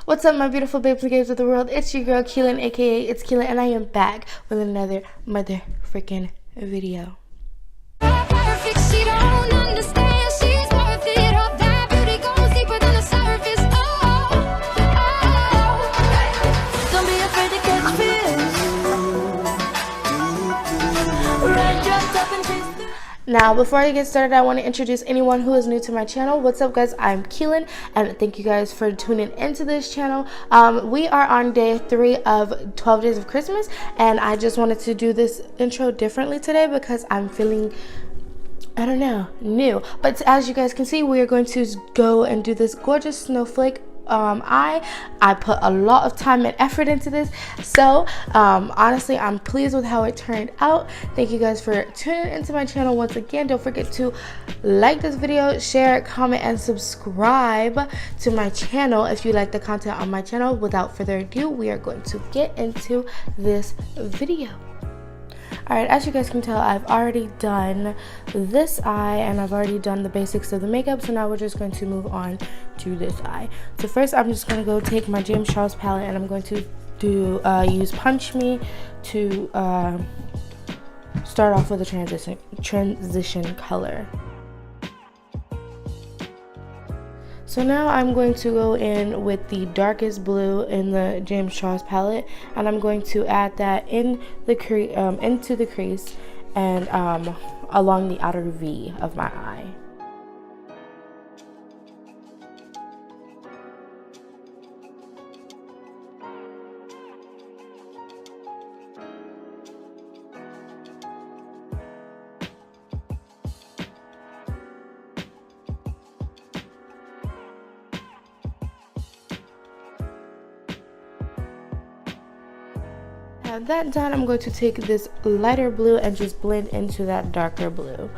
What's up, my beautiful babes and babes of the world? It's your girl Keelan, aka It's Keelan, and I am back with another mother freaking video. Perfect, she don't understand. She's worth it. All that beauty goes deeper than the surface. Don't be afraid to catch fish. Red dressed up and chase the... Now, before I get started, I want to introduce anyone who is new to my channel. What's up, guys? I'm Keelan, and thank you guys for tuning into this channel. We are on day 3 of 12 days of Christmas, and I just wanted to do this intro differently today because I'm feeling, I don't know, new. But as you guys can see, we are going to go and do this gorgeous snowflake I put a lot of time and effort into this, so honestly, I'm pleased with how it turned out. Thank you guys for tuning into my channel once again. Don't forget to like this video, share, comment, and subscribe to my channel if you like the content on my channel. Without further ado, we are going to get into this video. Alright, as you guys can tell, I've already done this eye and I've already done the basics of the makeup, so now we're just going to move on to this eye. So first, I'm just going to go take my James Charles palette and I'm going to use Punch Me to start off with a transition color. So now I'm going to go in with the darkest blue in the James Charles palette, and I'm going to add that in the into the crease and along the outer V of my eye. Now that done, I'm going to take this lighter blue and just blend into that darker blue.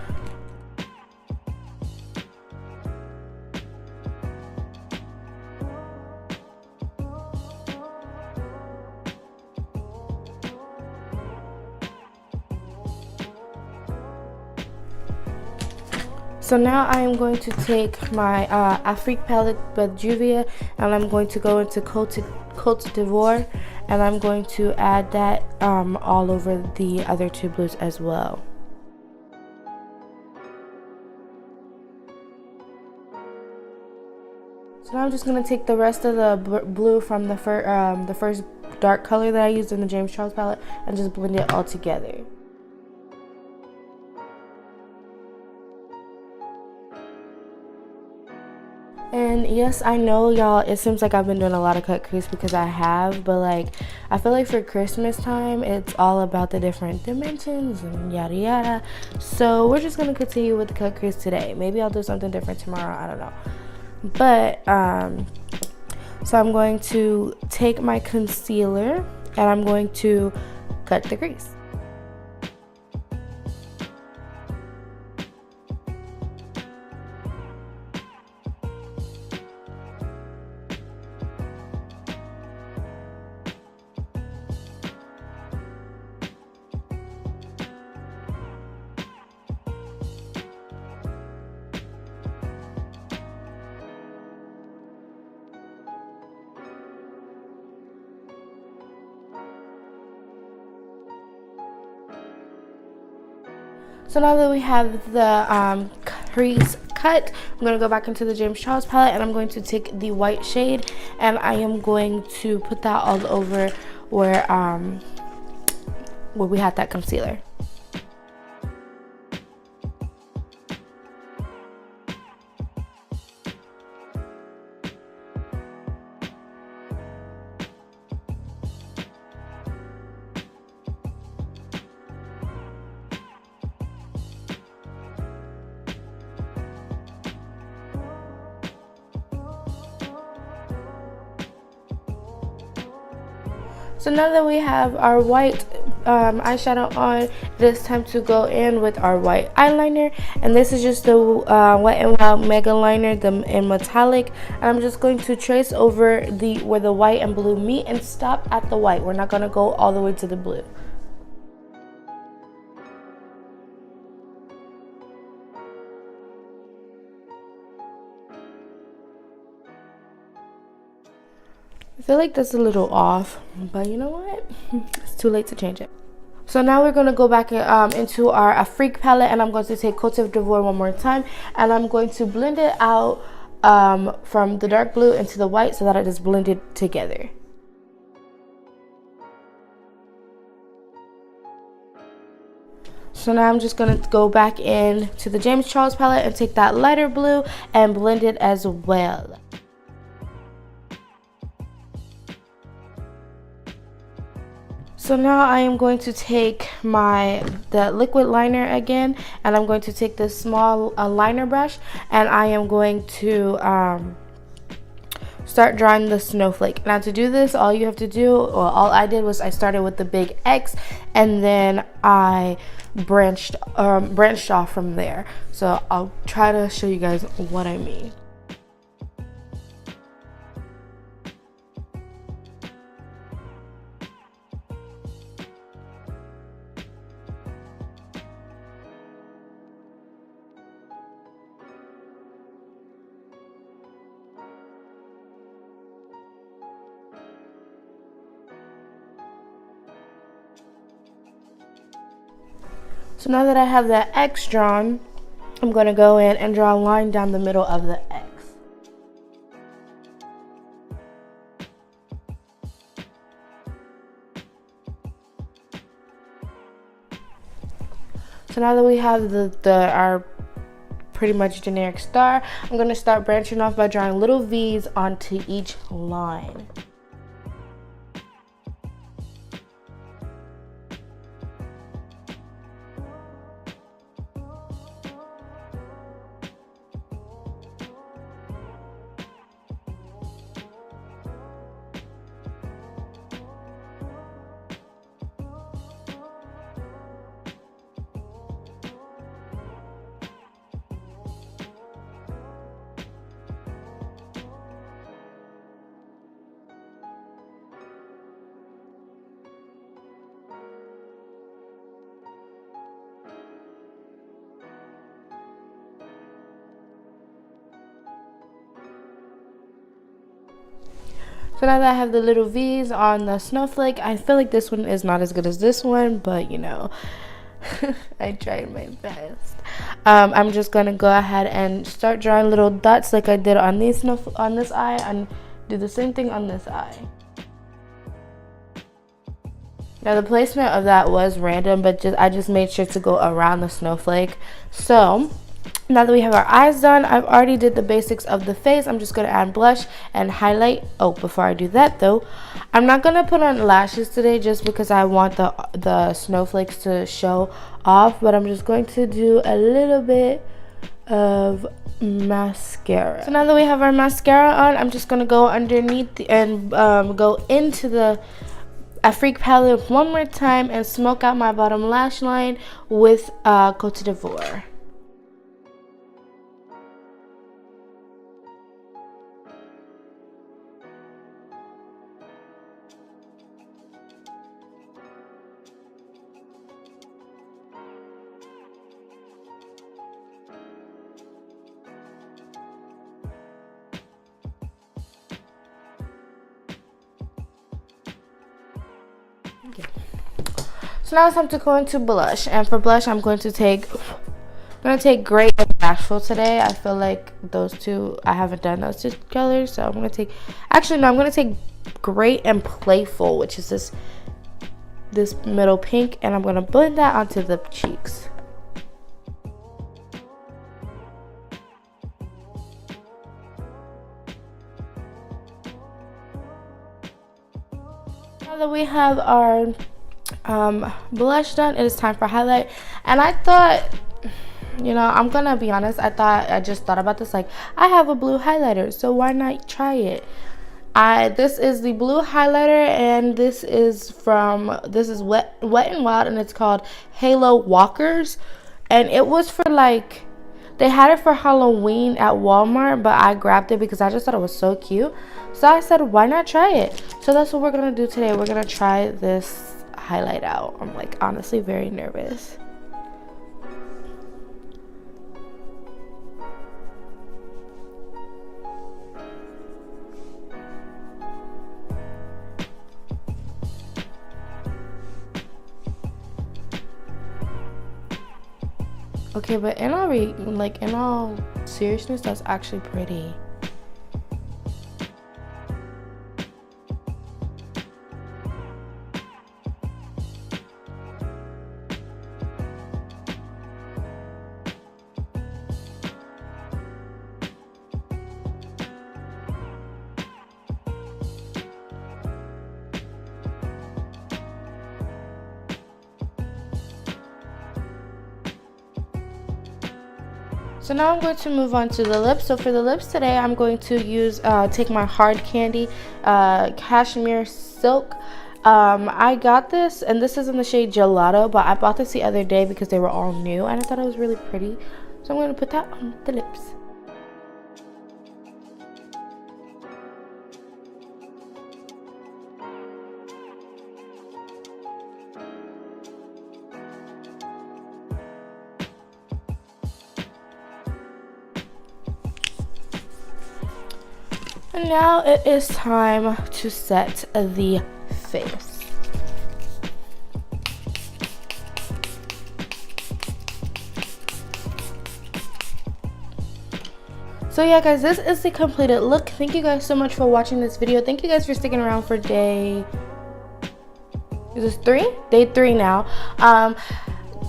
So now I am going to take my Afrique palette by Juvia, and I'm going to go into Côte d'Ivoire, and I'm going to add that all over the other two blues as well. So now I'm just going to take the rest of the blue from the first dark color that I used in the James Charles palette and just blend it all together. And yes, I know, y'all, it seems like I've been doing a lot of cut crease because I have, but like I feel like for Christmas time it's all about the different dimensions and yada yada. So we're just gonna continue with the cut crease today. Maybe I'll do something different tomorrow, I don't know. But so I'm going to take my concealer and I'm going to cut the crease. So now that we have the crease cut, I'm going to go back into the James Charles palette and I'm going to take the white shade and I am going to put that all over where we had that concealer. So now that we have our white eyeshadow on, it is time to go in with our white eyeliner, and this is just the Wet n Wild Mega Liner in metallic, and I'm just going to trace over where the white and blue meet and stop at the white. We're not going to go all the way to the blue. I feel like that's a little off, but you know what? It's too late to change it. So now we're going to go back into our Afrique palette, and I'm going to take Côte d'Ivoire one more time, and I'm going to blend it out from the dark blue into the white so that it is blended together. So now I'm just going to go back in to the James Charles palette and take that lighter blue and blend it as well. So now I am going to take the liquid liner again, and I'm going to take this small liner brush, and I am going to start drawing the snowflake. Now to do this, all you have to do, or all I did was I started with the big X, and then I branched off from there. So I'll try to show you guys what I mean. So now that I have that X drawn, I'm going to go in and draw a line down the middle of the X. So now that we have our pretty much generic star, I'm going to start branching off by drawing little V's onto each line. So now that I have the little V's on the snowflake, I feel like this one is not as good as this one, but you know, I tried my best. I'm just gonna go ahead and start drawing little dots like I did on this eye, and do the same thing on this eye. Now the placement of that was random, but I just made sure to go around the snowflake. So now that we have our eyes done, I've already did the basics of the face. I'm just going to add blush and highlight. Oh, before I do that though, I'm not going to put on lashes today just because I want the snowflakes to show off, but I'm just going to do a little bit of mascara. So now that we have our mascara on, I'm just going to go underneath and go into the Afrique palette one more time and smoke out my bottom lash line with Côte d'Ivoire. Okay. So now it's time to go into blush, and for blush I'm going to take Great and Bashful today. I feel like those two, I haven't done those two colors, so I'm going to take, actually no, I'm going to take Great and Playful, which is this middle pink, and I'm going to blend that onto the cheeks. Now that we have our blush done, it is time for highlight. And I thought, you know, I'm gonna be honest, I just thought about this, like, I have a blue highlighter, so why not try it? This is the blue highlighter, and this is Wet n Wild, and it's called Halo Walkers, and it was for, like, they had it for Halloween at Walmart, but I grabbed it because I just thought it was so cute. So I said, why not try it? So that's what we're gonna do today. We're gonna try this highlight out. I'm like honestly very nervous. Okay, but in all seriousness, that's actually pretty. So now I'm going to move on to the lips. So for the lips today, I'm going to use take my hard candy cashmere silk. I got this, and this is in the shade Gelato, but I bought this the other day because they were all new and I thought it was really pretty. So I'm going to put that on the lips. And now it is time to set the face. So yeah guys, this is the completed look. Thank you guys so much for watching this video. Thank you guys for sticking around for day, is this 3? Day 3 now.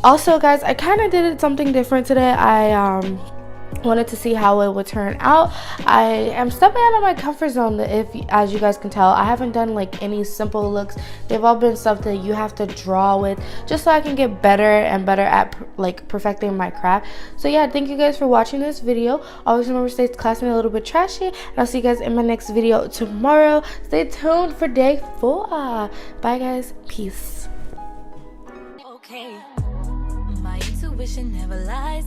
Also guys, I kind of did something different today. I wanted to see how it would turn out. I am stepping out of my comfort zone, as you guys can tell. I haven't done like any simple looks. They've all been stuff that you have to draw with, just so I can get better and better at like perfecting my craft. So yeah, thank you guys for watching this video. Always remember to stay classy and a little bit trashy, and I'll see you guys in my next video tomorrow. Stay tuned for day 4. Bye guys, peace. Okay, my intuition never lies.